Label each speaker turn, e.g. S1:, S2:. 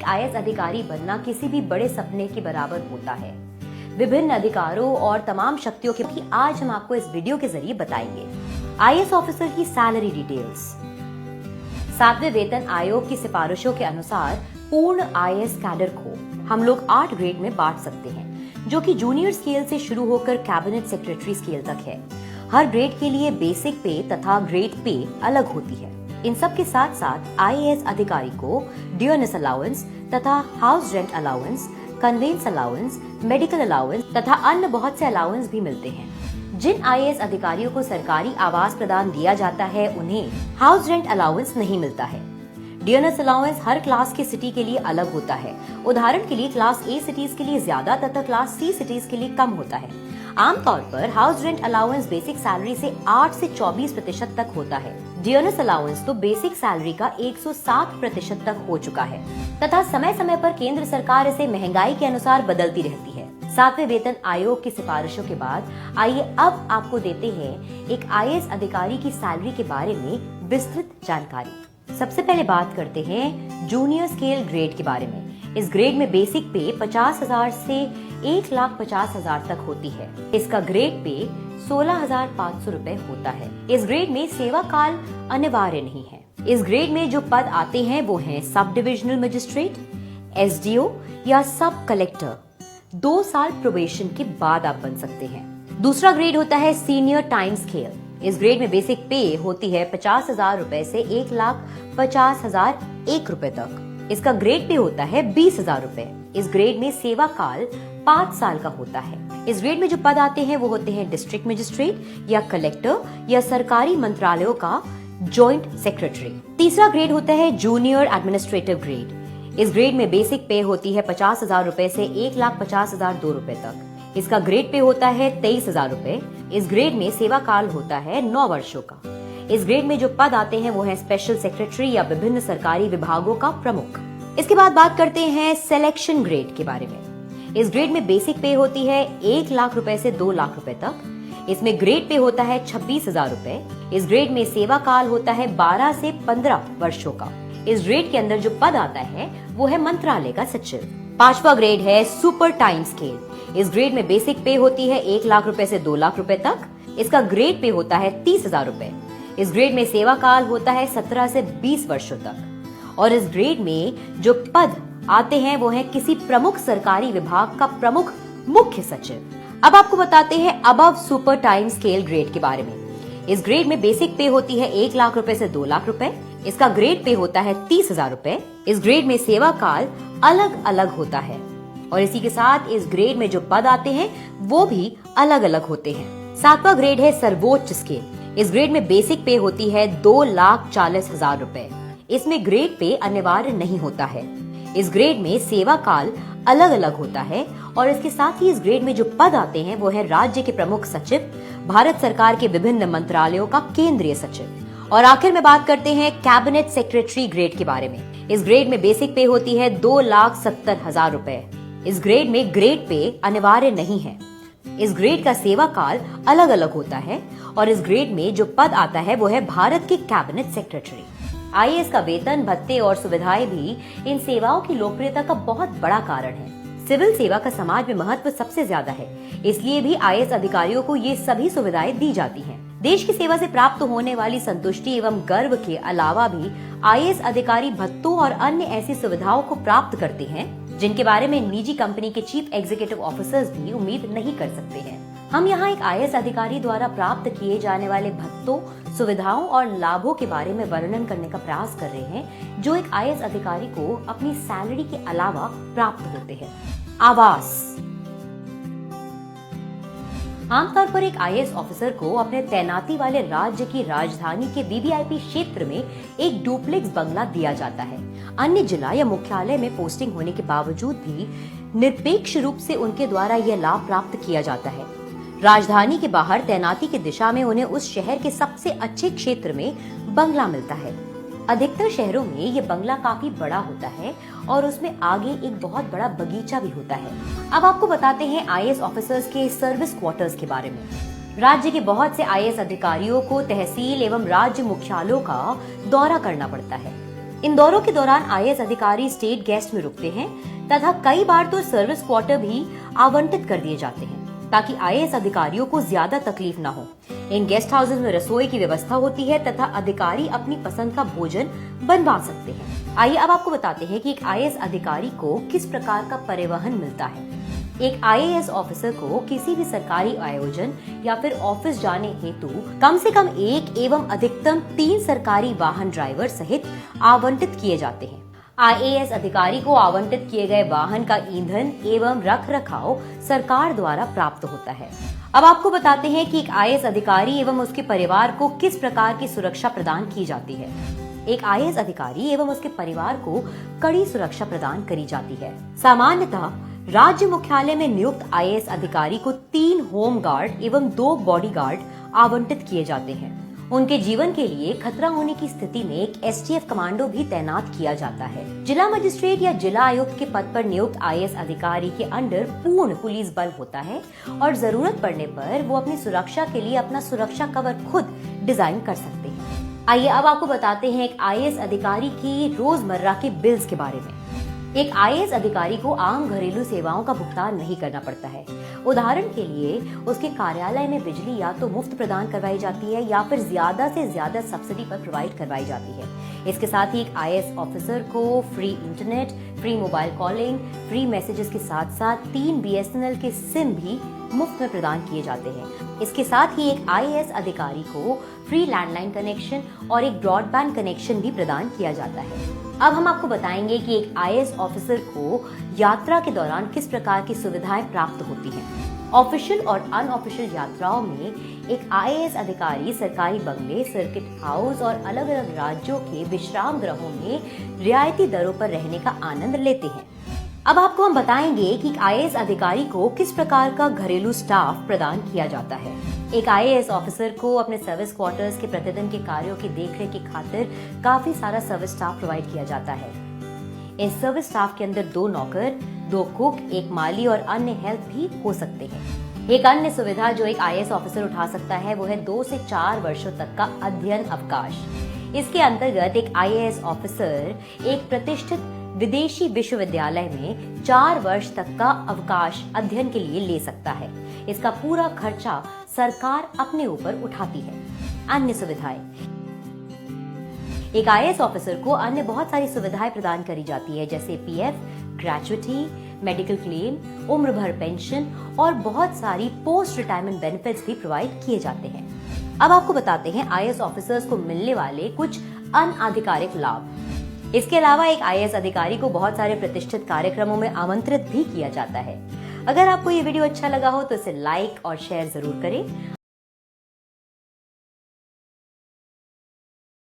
S1: IAS अधिकारी बनना किसी भी बड़े सपने के बराबर होता है। विभिन्न अधिकारों और तमाम शक्तियों के भी आज हम आपको इस वीडियो के जरिए बताएंगे। आईएएस ऑफिसर की सैलरी डिटेल्स। 7वें वेतन आयोग की सिफारिशों के अनुसार पूर्ण आईएएस कैडर को हम लोग 8 ग्रेड में बांट सकते हैं, जो कि जूनियर स्केल से शुरू होकर कैबिनेट सेक्रेटरी स्केल तक है। हर ग्रेड के लिए बेसिक पे तथा ग्रेड पे अलग होती है। इन सब के साथ साथ आईएएस अधिकारी को डियरनेस अलाउंस तथा house rent allowance, convince allowance, medical allowance तथा अन्य बहुत से अलाउंस भी मिलते हैं। जिन आईएएस अधिकारियों को सरकारी आवास प्रदान दिया जाता है, उन्हें हाउस रेंट अलाउंस नहीं मिलता है। डियरनेस अलाउंस हर क्लास के सिटी के लिए अलग होता है। उदाहरण के लिए क्लास ए सिटीज के लिए ज्यादा तथा क्लास सी सिटीज के लिए कम होता है। आमतौर पर house rent allowance basic salary से 8 से 24% तक होता है। डियरनेस अलाउंस तो बेसिक सैलरी का 107% तक हो चुका है तथा समय समय पर केंद्र सरकार इसे महंगाई के अनुसार बदलती रहती है। 7वें वेतन आयोग की सिफारिशों के बाद आइए अब आपको देते हैं एक आईएएस अधिकारी की सैलरी के बारे में विस्तृत जानकारी। सबसे पहले बात करते हैं जूनियर स्केल ग्रेड के बारे में। इस ग्रेड में बेसिक पे 50,000 से 1,50,000 तक होती है। इसका ग्रेड पे 16,500 रुपए होता है। इस ग्रेड में सेवा काल अनिवार्य नहीं है। इस ग्रेड में जो पद आते हैं वो हैं सब डिविजनल मजिस्ट्रेट, एसडीओ या सब कलेक्टर। 2 साल प्रोबेशन के बाद आप बन सकते हैं। दूसरा ग्रेड होता है सीनियर टाइम स्केल। इस ग्रेड में बेसिक पे होती है 50,000 रुपए से 1,50,001 रुपए तक। इसका ग्रेड पे होता है 20,000 रुपए। इस ग्रेड में सेवा काल 5 साल का होता है। इस ग्रेड में जो पद आते हैं वो होते हैं डिस्ट्रिक्ट मजिस्ट्रेट या कलेक्टर या सरकारी मंत्रालयों का जॉइंट सेक्रेटरी। तीसरा ग्रेड होता है जूनियर एडमिनिस्ट्रेटिव ग्रेड। इस ग्रेड में बेसिक पे होती है 50,000 रुपए से 1,50,002 रुपए तक। इसका ग्रेड पे होता है 23,000 रुपए। इस ग्रेड में सेवा काल होता है 9 वर्षों का। इस ग्रेड में जो पद आते हैं वो है स्पेशल सेक्रेटरी या विभिन्न सरकारी विभागों का प्रमुख। इसके बाद बात करते हैं सिलेक्शन ग्रेड के बारे में। इस ग्रेड में बेसिक पे होती है 1 लाख रुपए से 2 लाख रुपए तक। इसमें ग्रेड पे होता है 26,000 रुपए। इस ग्रेड में सेवा काल होता है 12 से 15 वर्षों का। इस ग्रेड के अंदर जो पद आता है वो है मंत्रालय का सचिव। 5वां ग्रेड है सुपर टाइम स्केल। इस ग्रेड में बेसिक पे होती है 1 लाख रुपए से 2 लाख रुपए तक। इसका ग्रेड पे होता है 30,000 रुपए। इस ग्रेड में सेवा काल होता है 17 से 20 वर्षों तक। और इस ग्रेड में जो पद आते हैं वो है किसी प्रमुख सरकारी विभाग का प्रमुख मुख्य सचिव। अब आपको बताते हैं above super time scale grade के बारे में। इस ग्रेड में बेसिक पे होती है 1 लाख रुपए से 2 लाख रुपए। इसका ग्रेड पे होता है 30,000 रुपए। इस ग्रेड में सेवा काल अलग अलग होता है और इसी के साथ इस ग्रेड में जो पद आते हैं वो भी अलग अलग होते हैं। 7वां ग्रेड है सर्वोच्च स्केल। इस ग्रेड में बेसिक पे होती है 2,40,000 रुपए। इसमें ग्रेड पे अनिवार्य नहीं होता है। इस ग्रेड में सेवा काल अलग अलग होता है और इसके साथ ही इस ग्रेड में जो पद आते हैं वो है राज्य के प्रमुख सचिव, भारत सरकार के विभिन्न मंत्रालयों का केंद्रीय सचिव। और आखिर में बात करते हैं कैबिनेट सेक्रेटरी ग्रेड के बारे में। इस ग्रेड में बेसिक पे होती है 2,70,000 रुपए। इस ग्रेड में ग्रेड पे अनिवार्य नहीं है। इस ग्रेड का सेवा काल अलग अलग होता है और इस ग्रेड में जो पद आता है वो है भारत के कैबिनेट सेक्रेटरी। आईएएस का वेतन, भत्ते और सुविधाएं भी इन सेवाओं की लोकप्रियता का बहुत बड़ा कारण है। सिविल सेवा का समाज में महत्व सबसे ज्यादा है, इसलिए भी आईएएस अधिकारियों को ये सभी सुविधाएं दी जाती हैं। देश की सेवा से प्राप्त होने वाली संतुष्टि एवं गर्व के अलावा भी आईएएस अधिकारी भत्तों और अन्य ऐसी सुविधाओं को प्राप्त करते हैं जिनके बारे में निजी कंपनी के चीफ एग्जीक्यूटिव ऑफिसर्स भी उम्मीद नहीं कर सकते हैं। हम यहाँ एक आईएएस अधिकारी द्वारा प्राप्त किए जाने वाले भत्तों, सुविधाओं और लाभों के बारे में वर्णन करने का प्रयास कर रहे हैं जो एक आईएएस अधिकारी को अपनी सैलरी के अलावा प्राप्त होते हैं। आवास। आमतौर पर एक आईएएस ऑफिसर को अपने तैनाती वाले राज्य की राजधानी के वीवीआईपी क्षेत्र में एक डुप्लेक्स बंगला दिया जाता है। अन्य जिला या मुख्यालय में पोस्टिंग होने के बावजूद भी निरपेक्ष रूप से उनके द्वारा यह लाभ प्राप्त किया जाता है। राजधानी के बाहर तैनाती की दिशा में उन्हें उस शहर के सबसे अच्छे क्षेत्र में बंगला मिलता है। अधिकतर शहरों में ये बंगला काफी बड़ा होता है और उसमें आगे एक बहुत बड़ा बगीचा भी होता है। अब आपको बताते हैं आईएएस ऑफिसर्स के सर्विस क्वार्टर्स के बारे में। राज्य के बहुत से आईएएस अधिकारियों को तहसील एवं राज्य मुख्यालयों का दौरा करना पड़ता है। इन दौरों के दौरान आईएएस अधिकारी स्टेट गेस्ट में रुकते हैं तथा कई बार तो सर्विस क्वार्टर भी आवंटित कर दिए जाते हैं ताकि आईएएस अधिकारियों को ज्यादा तकलीफ न हो। इन गेस्ट हाउसेज में रसोई की व्यवस्था होती है तथा अधिकारी अपनी पसंद का भोजन बनवा सकते हैं। आइए अब आपको बताते हैं कि एक आईएएस अधिकारी को किस प्रकार का परिवहन मिलता है। एक आईएएस ऑफिसर को किसी भी सरकारी आयोजन या फिर ऑफिस जाने हेतु कम से कम 1 एवं अधिकतम 3 सरकारी वाहन ड्राइवर सहित आवंटित किए जाते हैं। आईएएस अधिकारी को आवंटित किए गए वाहन का ईंधन एवं रख रखाव सरकार द्वारा प्राप्त होता है। अब आपको बताते हैं कि एक आईएएस अधिकारी एवं उसके परिवार को किस प्रकार की सुरक्षा प्रदान की जाती है। एक आईएएस अधिकारी एवं उसके परिवार को कड़ी सुरक्षा प्रदान करी जाती है। सामान्यतः राज्य मुख्यालय में नियुक्त आईएएस अधिकारी को 3 होम गार्ड एवं 2 बॉडीगार्ड आवंटित किए जाते हैं। उनके जीवन के लिए खतरा होने की स्थिति में एक एसटीएफ कमांडो भी तैनात किया जाता है। जिला मजिस्ट्रेट या जिला आयुक्त के पद पर नियुक्त आईएएस अधिकारी के अंडर पूर्ण पुलिस बल होता है और जरूरत पड़ने पर वो अपनी सुरक्षा के लिए अपना सुरक्षा कवर खुद डिजाइन कर सकते हैं। आइए अब आपको बताते हैं एक आईएएस अधिकारी की रोजमर्रा के बिल्स के बारे में। एक आईएएस अधिकारी को आम घरेलू सेवाओं का भुगतान नहीं करना पड़ता है। उदाहरण के लिए उसके कार्यालय में बिजली या तो मुफ्त प्रदान करवाई जाती है या फिर ज्यादा से ज्यादा सब्सिडी पर प्रोवाइड करवाई जाती है। इसके साथ ही एक आईएएस ऑफिसर को free internet, free mobile calling, free messages के साथ साथ 3 बीएसएनएल के सिम भी मुफ्त में प्रदान किए जाते हैं। इसके साथ ही एक आईएएस अधिकारी को फ्री लैंडलाइन कनेक्शन और एक ब्रॉडबैंड कनेक्शन भी प्रदान किया जाता है। अब हम आपको बताएंगे कि एक आईएएस ऑफिसर को यात्रा के दौरान किस प्रकार की सुविधाएं प्राप्त होती हैं। ऑफिशियल और अनऑफिशियल यात्राओं में एक आईएएस अधिकारी सरकारी बंगले, सर्किट हाउस और अलग अलग राज्यों के विश्राम गृहों में रियायती दरों पर रहने का आनंद लेते हैं। अब आपको हम बताएंगे कि एक आईएएस अधिकारी को किस प्रकार का घरेलू स्टाफ प्रदान किया जाता है। एक आईएएस ऑफिसर को अपने सर्विस क्वार्टर्स के प्रतिदिन के कार्यों की देखरेख की खातिर काफी सारा सर्विस स्टाफ प्रोवाइड किया जाता है। इस सर्विस स्टाफ के अंदर 2 नौकर, 2 कुक, 1 माली और अन्य हेल्प भी हो सकते हैं। एक अन्य सुविधा जो एक आईएएस ऑफिसर उठा सकता है वो है 2 से 4 वर्षों तक का अध्ययन अवकाश। इसके अंतर्गत एक आईएएस ऑफिसर एक प्रतिष्ठित विदेशी विश्वविद्यालय में 4 वर्ष तक का अवकाश अध्ययन के लिए ले सकता है। इसका पूरा खर्चा सरकार अपने ऊपर उठाती है। अन्य सुविधाएं, एक आईएएस ऑफिसर को अन्य बहुत सारी सुविधाएं प्रदान करी जाती है जैसे पीएफ, ग्रेचुइटी, मेडिकल क्लेम, उम्र भर पेंशन और बहुत सारी पोस्ट रिटायरमेंट बेनिफिट्स भी प्रोवाइड किए जाते हैं। अब आपको बताते हैं आईएएस ऑफिसर्स को मिलने वाले कुछ अनाधिकारिक लाभ। इसके अलावा एक आईएएस अधिकारी को बहुत सारे प्रतिष्ठित कार्यक्रमों में आमंत्रित भी किया जाता है। अगर आपको ये वीडियो अच्छा लगा हो तो इसे लाइक और शेयर जरूर करें।